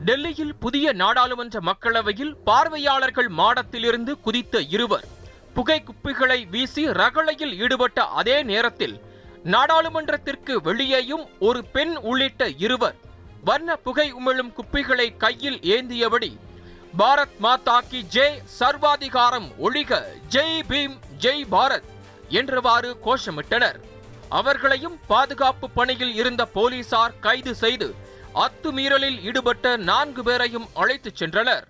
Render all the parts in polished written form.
டெல்லியில் புதிய நாடாளுமன்ற மக்களவையில் பார்வையாளர்கள் மாடத்திலிருந்து குதித்த இருவர் புகை குப்பிகளை வீசி ரகளையில் ஈடுபட்ட அதே நேரத்தில் நாடாளுமன்றத்திற்கு வெளியேயும் ஒரு பெண் உள்ளிட்ட இருவர் வண்ண புகை உமிழும் குப்பிகளை கையில் ஏந்தியபடி பாரத் மாதா கி ஜெய், சர்வாதிகாரம் ஒழிக, ஜெய் பீம், ஜெய் பாரத் என்றவாறு கோஷமிட்டனர். அவர்களையும் பாதுகாப்பு பணியில் இருந்த போலீசார் கைது செய்து அத்துமீறலில் ஈடுபட்ட 4 பேரையும் அழைத்துச் சென்றனர்.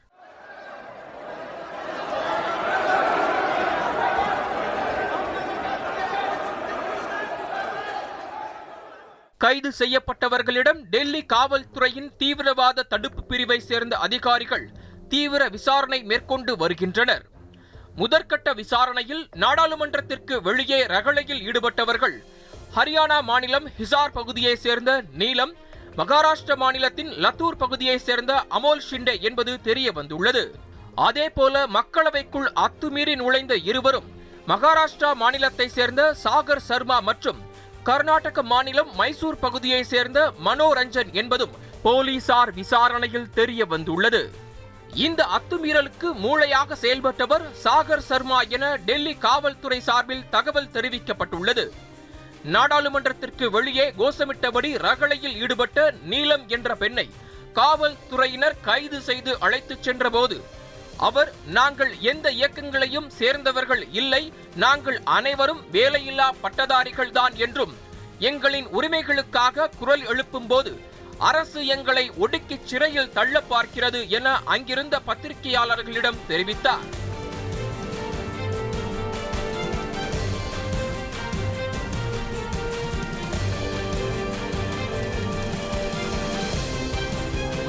கைது செய்யப்பட்டவர்களிடம் டெல்லி காவல்துறையின் தீவிரவாத தடுப்பு பிரிவை சேர்ந்த அதிகாரிகள் தீவிர விசாரணை மேற்கொண்டு வருகின்றனர். முதற்கட்ட விசாரணையில் நாடாளுமன்றத்திற்கு வெளியே ரகளையில் ஈடுபட்டவர்கள் ஹரியானா மாநிலம் ஹிசார் பகுதியை சேர்ந்த நீலம், மகாராஷ்டிர மாநிலத்தின் லத்தூர் பகுதியை சேர்ந்த அமோல் ஷிண்டே என்பது தெரிய வந்துள்ளது. அதேபோல மக்களவைக்குள் அத்துமீறி நுழைந்த இருவரும் மகாராஷ்டிரா மாநிலத்தை சேர்ந்த சாகர் சர்மா மற்றும் கர்நாடக மாநிலம் மைசூர் பகுதியை சேர்ந்த மனோரஞ்சன் என்பதும் போலீசார் விசாரணையில் தெரிய வந்துள்ளது. இந்த அத்துமீறலுக்கு மூளையாக செயல்பட்டவர் சாகர் சர்மா என டெல்லி காவல்துறை சார்பில் தகவல் தெரிவிக்கப்பட்டுள்ளது. நாடாளுமன்றத்திற்கு வெளியே கோஷமிட்டபடி ரகளையில் ஈடுபட்ட நீலம் என்ற பெண்ணை காவல்துறையினர் கைது செய்து அழைத்துச் சென்றபோது அவர், நாங்கள் எந்த இயக்கங்களையும் சேர்ந்தவர்கள் இல்லை, நாங்கள் அனைவரும் வேலையில்லா பட்டதாரிகள் தான் என்றும் எங்களின் உரிமைகளுக்காக குரல் எழுப்பும் போது அரசு எங்களை ஒடுக்கி சிறையில் தள்ள பார்க்கிறது என அங்கிருந்த பத்திரிகையாளர்களிடம் தெரிவித்தார்.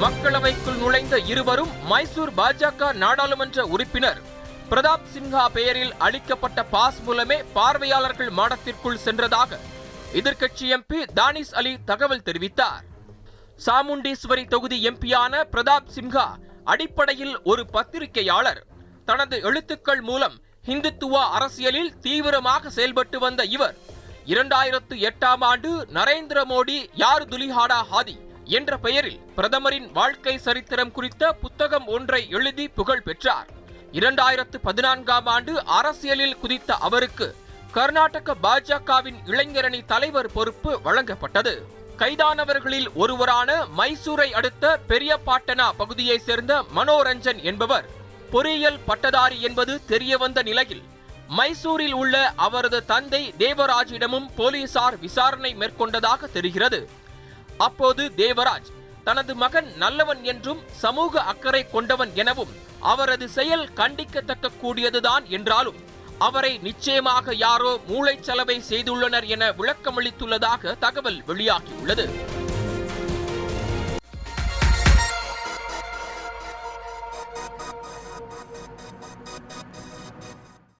மக்களவைக்குள் நுழைந்த இருவரும் மைசூர் பாஜக நாடாளுமன்ற உறுப்பினர் பிரதாப் சின்ஹா பெயரில் அளிக்கப்பட்ட பாஸ் மூலமே பார்வையாளர்கள் மாடத்திற்குள் சென்றதாக எதிர்க்கட்சி எம்பி தானிஷ் அலி தகவல் தெரிவித்தார். சாமுண்டீஸ்வரி தொகுதி எம்பியான பிரதாப் சின்ஹா அடிப்படையில் ஒரு பத்திரிகையாளர். தனது எழுத்துக்கள் மூலம் இந்துத்துவ அரசியலில் தீவிரமாக செயல்பட்டு வந்த இவர் 2008ஆம் ஆண்டு நரேந்திர மோடி யார் துலிஹாடா ஹாதி என்ற பெயரில் பிரதமரின் வாழ்க்கை சரித்திரம் குறித்த புத்தகம் ஒன்றை எழுதி புகழ் பெற்றார். 2014ஆம் ஆண்டு அரசியலில் குதித்த அவருக்கு கர்நாடக பாஜகவின் இளைஞரணி தலைவர் பொறுப்பு வழங்கப்பட்டது. கைதானவர்களில் ஒருவரான மைசூரை அடுத்த பெரியபாட்டனா பகுதியை சேர்ந்த மனோரஞ்சன் என்பவர் பொறியியல் பட்டதாரி என்பது தெரியவந்த நிலையில் மைசூரில் உள்ள அவரது தந்தை தேவராஜிடமும் போலீசார் விசாரணை மேற்கொண்டதாக தெரிகிறது. அப்போது தேவராஜ் தனது மகன் நல்லவன் என்றும் சமூக அக்கறை கொண்டவன் எனவும் அவரது செயல் கண்டிக்கத்தக்க கூடியதுதான் என்றாலும் அவரை நிச்சயமாக யாரோ மூளைச்சலவை செய்துள்ளனர் என விளக்கமளித்துள்ளதாக தகவல் வெளியாகியுள்ளது.